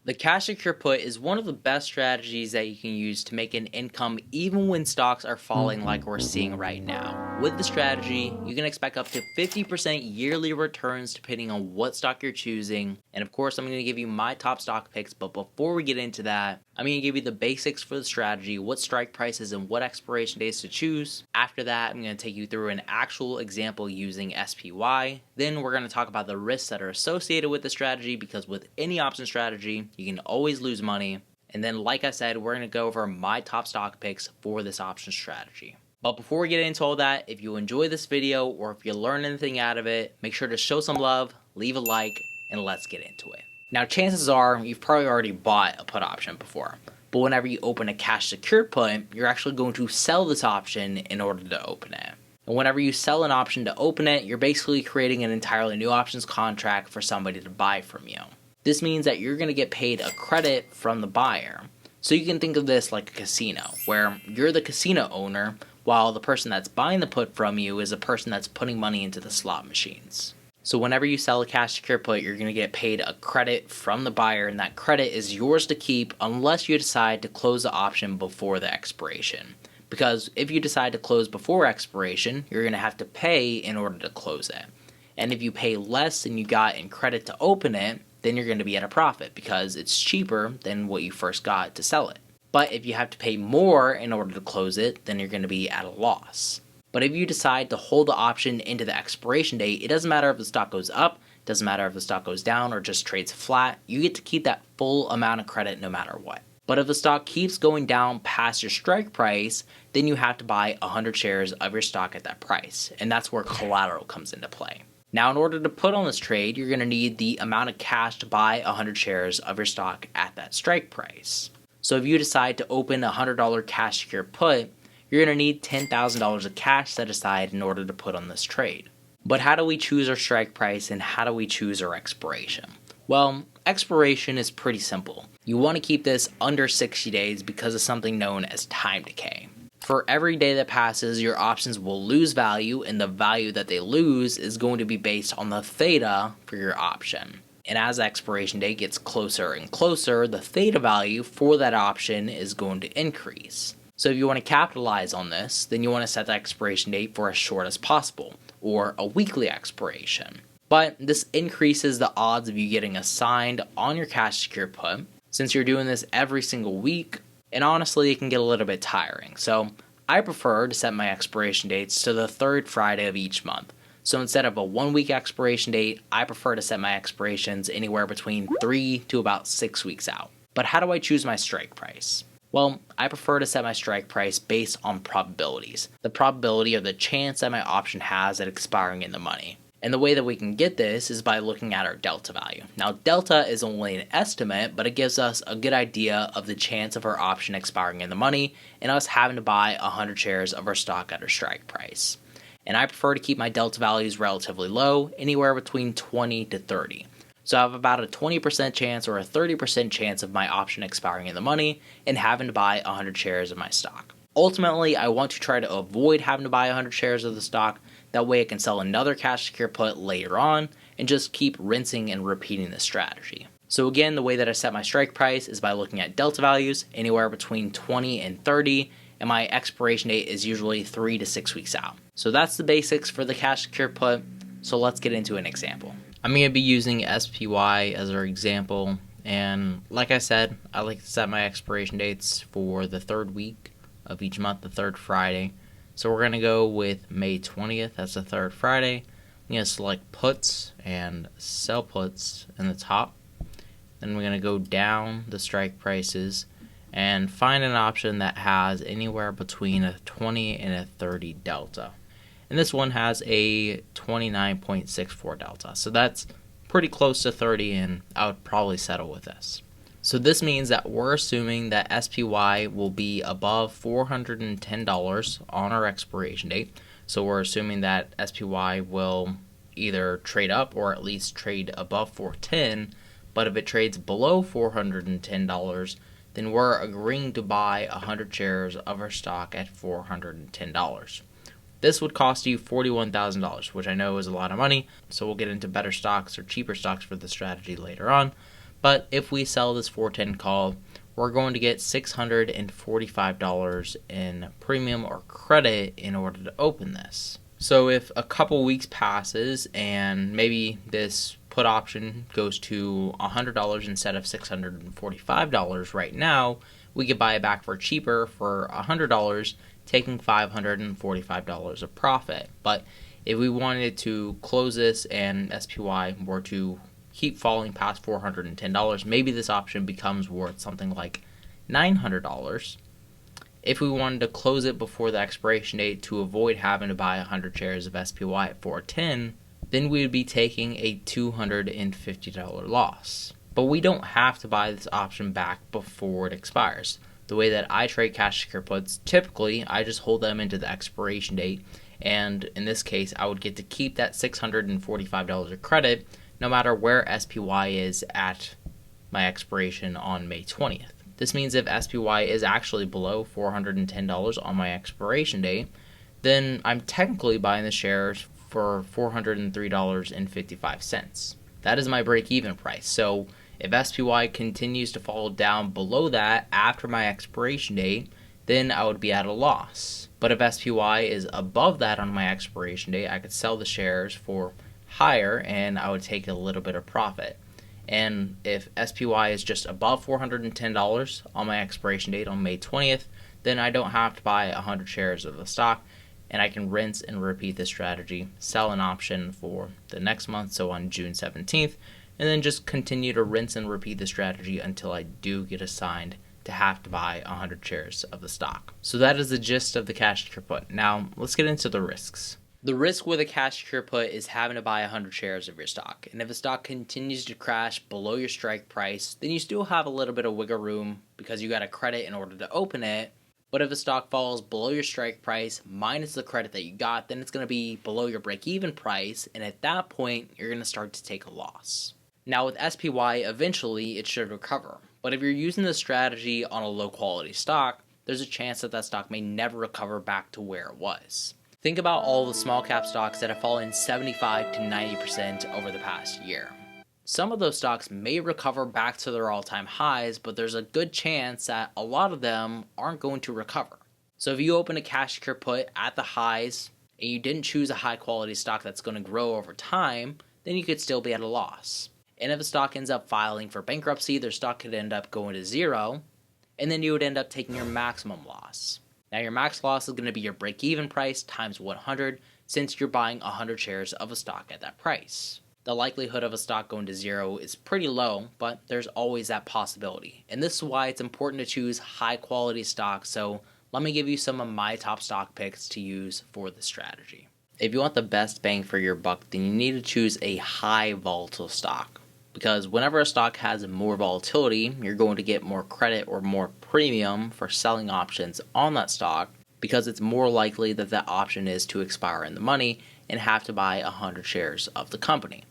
The cash secure put is one of the best strategies that you can use to make an income even when stocks are falling like we're seeing right now. With the strategy, you can expect up to 50% yearly returns depending on what stock you're choosing. And of course, I'm going to give you my top stock picks, but before we get into that, I'm going to give you the basics for the strategy, what strike prices and what expiration dates to choose. After that, I'm going to take you through an actual example using SPY. Then we're going to talk about the risks that are associated with the strategy, because with any option strategy, you can always lose money. And then, like I said, we're going to go over my top stock picks for this option strategy. But before we get into all that, if you enjoy this video or if you learn anything out of it, make sure to show some love, leave a like, and let's get into it. Now, chances are you've probably already bought a put option before, but whenever you open a cash secured put, you're actually going to sell this option in order to open it. And whenever you sell an option to open it, you're basically creating an entirely new options contract for somebody to buy from you. This means that you're going to get paid a credit from the buyer. So you can think of this like a casino, where you're the casino owner, while the person that's buying the put from you is a person that's putting money into the slot machines. So whenever you sell a cash secure put, you're going to get paid a credit from the buyer, and that credit is yours to keep unless you decide to close the option before the expiration. Because if you decide to close before expiration, you're going to have to pay in order to close it. And if you pay less than you got in credit to open it, then you're going to be at a profit because it's cheaper than what you first got to sell it. But if you have to pay more in order to close it, then you're going to be at a loss. But if you decide to hold the option into the expiration date, it doesn't matter if the stock goes up, it doesn't matter if the stock goes down or just trades flat, you get to keep that full amount of credit no matter what. But if the stock keeps going down past your strike price, then you have to buy 100 shares of your stock at that price, and that's where collateral comes into play. Now, in order to put on this trade, you're going to need the amount of cash to buy 100 shares of your stock at that strike price. So if you decide to open a $100 cash secure put, you're going to need $10,000 of cash set aside in order to put on this trade. But how do we choose our strike price and how do we choose our expiration? Well, expiration is pretty simple. You want to keep this under 60 days because of something known as time decay. For every day that passes, your options will lose value, and the value that they lose is going to be based on the theta for your option. And as the expiration date gets closer and closer, the theta value for that option is going to increase. So if you want to capitalize on this, then you want to set the expiration date for as short as possible, or a weekly expiration. But this increases the odds of you getting assigned on your cash secure put, since you're doing this every single week, and honestly it can get a little bit tiring. So I prefer to set my expiration dates to the third Friday of each month. So instead of a 1 week expiration date, I prefer to set my expirations anywhere between 3 to about 6 weeks out. But how do I choose my strike price? Well, I prefer to set my strike price based on probabilities. The probability or the chance that my option has at expiring in the money. And the way that we can get this is by looking at our delta value. Now, delta is only an estimate, but it gives us a good idea of the chance of our option expiring in the money and us having to buy 100 shares of our stock at our strike price. And I prefer to keep my delta values relatively low, anywhere between 20 to 30. So I have about a 20% chance or a 30% chance of my option expiring in the money and having to buy 100 shares of my stock. Ultimately, I want to try to avoid having to buy 100 shares of the stock. That way I can sell another cash secure put later on and just keep rinsing and repeating this strategy. So again, the way that I set my strike price is by looking at delta values anywhere between 20 and 30, and my expiration date is usually 3 to 6 weeks out. So that's the basics for the cash secure put. So let's get into an example. I'm going to be using SPY as our example, and like I said, I like to set my expiration dates for the third week of each month, the third Friday. So we're going to go with May 20th, that's the third Friday. I'm going to select puts and sell puts in the top. Then we're going to go down the strike prices and find an option that has anywhere between a 20 and a 30 delta. And this one has a 29.64 delta. So that's pretty close to 30, and I would probably settle with this. So this means that we're assuming that SPY will be above $410 on our expiration date. So we're assuming that SPY will either trade up or at least trade above 410. But if it trades below $410, then we're agreeing to buy 100 shares of our stock at $410. This would cost you $41,000, which I know is a lot of money, so we'll get into better stocks or cheaper stocks for the strategy later on. But if we sell this 410 call, we're going to get $645 in premium or credit in order to open this. So if a couple weeks passes and maybe this put option goes to $100 instead of $645 right now, we could buy it back for cheaper for $100, taking $545 of profit. But if we wanted to close this and SPY were to keep falling past $410, maybe this option becomes worth something like $900. If we wanted to close it before the expiration date to avoid having to buy 100 shares of SPY at 410, then we would be taking a $250 loss. But we don't have to buy this option back before it expires. The way that I trade CashSecured puts, typically I just hold them into the expiration date, and in this case I would get to keep that $645 of credit no matter where SPY is at my expiration on May 20th. This means if SPY is actually below $410 on my expiration date, then I'm technically buying the shares for $403.55. That is my break-even price. So if SPY continues to fall down below that after my expiration date, then I would be at a loss. But if SPY is above that on my expiration date, I could sell the shares for higher and I would take a little bit of profit. And if SPY is just above $410 on my expiration date on May 20th, then I don't have to buy 100 shares of the stock, and I can rinse and repeat this strategy, sell an option for the next month, so on June 17th, and then just continue to rinse and repeat the strategy until I do get assigned to have to buy 100 shares of the stock. So that is the gist of the CashSecured put. Now let's get into the risks. The risk with a CashSecured put is having to buy 100 shares of your stock. And if a stock continues to crash below your strike price, then you still have a little bit of wiggle room because you got a credit in order to open it. But if a stock falls below your strike price minus the credit that you got, then it's going to be below your break-even price. And at that point, you're going to start to take a loss. Now with SPY, eventually it should recover. But if you're using this strategy on a low-quality stock, there's a chance that that stock may never recover back to where it was. Think about all the small cap stocks that have fallen 75 to 90% over the past year. Some of those stocks may recover back to their all-time highs, but there's a good chance that a lot of them aren't going to recover. So if you open a CashSecured put at the highs and you didn't choose a high-quality stock that's going to grow over time, then you could still be at a loss. And if a stock ends up filing for bankruptcy, their stock could end up going to zero, and then you would end up taking your maximum loss. Now your max loss is going to be your break-even price times 100 since you're buying 100 shares of a stock at that price. The likelihood of a stock going to zero is pretty low, but there's always that possibility. And this is why it's important to choose high-quality stocks, so let me give you some of my top stock picks to use for this strategy. If you want the best bang for your buck, then you need to choose a high volatile stock. Because whenever a stock has more volatility, you're going to get more credit or more premium for selling options on that stock because it's more likely that that option is to expire in the money and have to buy 100 shares of the company.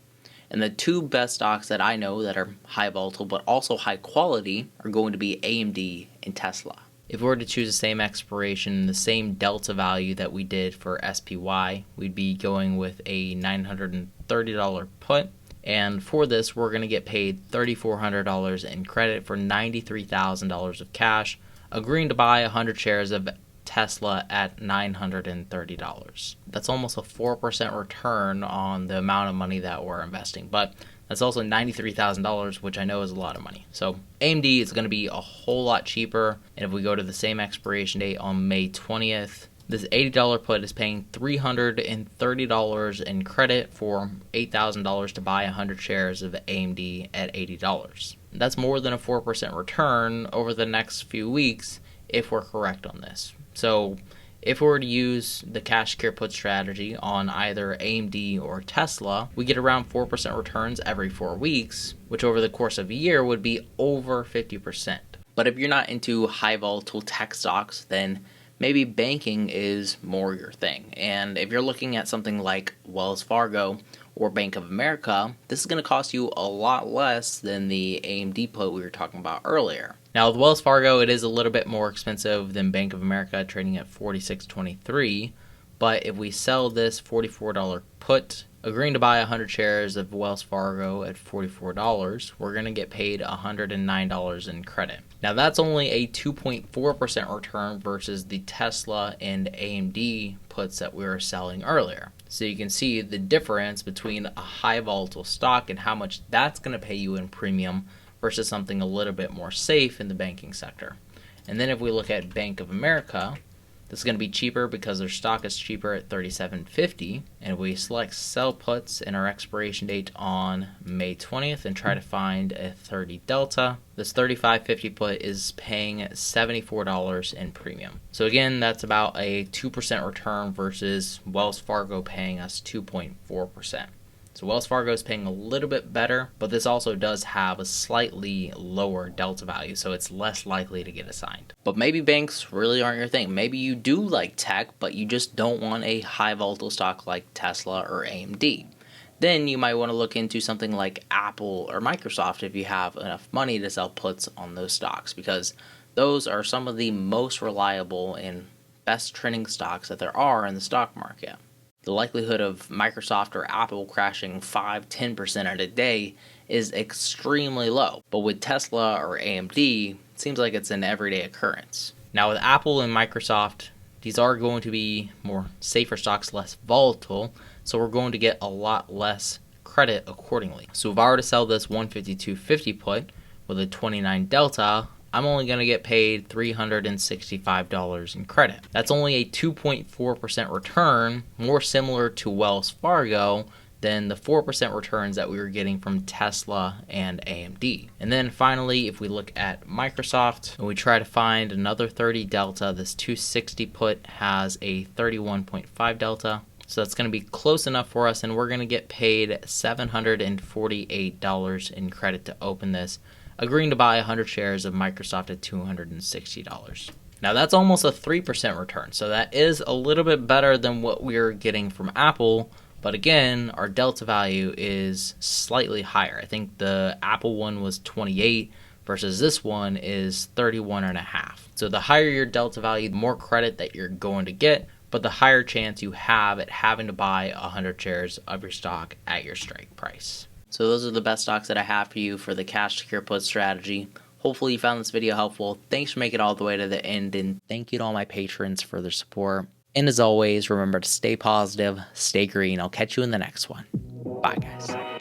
And the two best stocks that I know that are high volatile but also high quality are going to be AMD and Tesla. If we were to choose the same expiration, the same delta value that we did for SPY, we'd be going with a $930 put. And for this, we're going to get paid $3,400 in credit for $93,000 of cash, agreeing to buy 100 shares of Tesla at $930. That's almost a 4% return on the amount of money that we're investing, but that's also $93,000, which I know is a lot of money. So AMD is going to be a whole lot cheaper, and if we go to the same expiration date on May 20th, this $80 put is paying $330 in credit for $8,000 to buy 100 shares of AMD at $80. That's more than a 4% return over the next few weeks if we're correct on this. So if we were to use the CashSecured put strategy on either AMD or Tesla, we get around 4% returns every 4 weeks, which over the course of a year would be over 50%. But if you're not into high volatile tech stocks, then maybe banking is more your thing. And if you're looking at something like Wells Fargo or Bank of America, this is going to cost you a lot less than the AMD put we were talking about earlier. Now with Wells Fargo, it is a little bit more expensive than Bank of America, trading at $46.23. But if we sell this $44 put Agreeing to buy 100 shares of Wells Fargo at $44, we're going to get paid $109 in credit. Now that's only a 2.4% return versus the Tesla and AMD puts that we were selling earlier. So you can see the difference between a high volatile stock and how much that's going to pay you in premium versus something a little bit more safe in the banking sector. And then if we look at Bank of America, this is going to be cheaper because their stock is cheaper at $37.50, and we select sell puts and our expiration date on May 20th and try to find a 30 delta. This $35.50 put is paying $74 in premium. So again, that's about a 2% return versus Wells Fargo paying us 2.4%. So Wells Fargo is paying a little bit better, but this also does have a slightly lower delta value, so it's less likely to get assigned. But maybe banks really aren't your thing. Maybe you do like tech, but you just don't want a high volatile stock like Tesla or AMD. Then you might want to look into something like Apple or Microsoft if you have enough money to sell puts on those stocks, because those are some of the most reliable and best trending stocks that there are in the stock market. The likelihood of Microsoft or Apple crashing 5-10% in a day is extremely low. But with Tesla or AMD, it seems like it's an everyday occurrence. Now with Apple and Microsoft, these are going to be more safer stocks, less volatile, so we're going to get a lot less credit accordingly. So if I were to sell this 152.50 put with a 29 delta, I'm only going to get paid $365 in credit. That's only a 2.4% return, more similar to Wells Fargo than the 4% returns that we were getting from Tesla and AMD. And then finally, if we look at Microsoft and we try to find another 30 delta, this 260 put has a 31.5 delta. So that's going to be close enough for us, and we're going to get paid $748 in credit to open this, agreeing to buy 100 shares of Microsoft at $260. Now that's almost a 3% return, so that is a little bit better than what we're getting from Apple, but again, our delta value is slightly higher. I think the Apple one was 28 versus this one is 31.5. So the higher your delta value, the more credit that you're going to get, but the higher chance you have at having to buy 100 shares of your stock at your strike price. So those are the best stocks that I have for you for the cash secure put strategy. Hopefully you found this video helpful. Thanks for making it all the way to the end, and thank you to all my patrons for their support. And as always, remember to stay positive, stay green. I'll catch you in the next one. Bye, guys.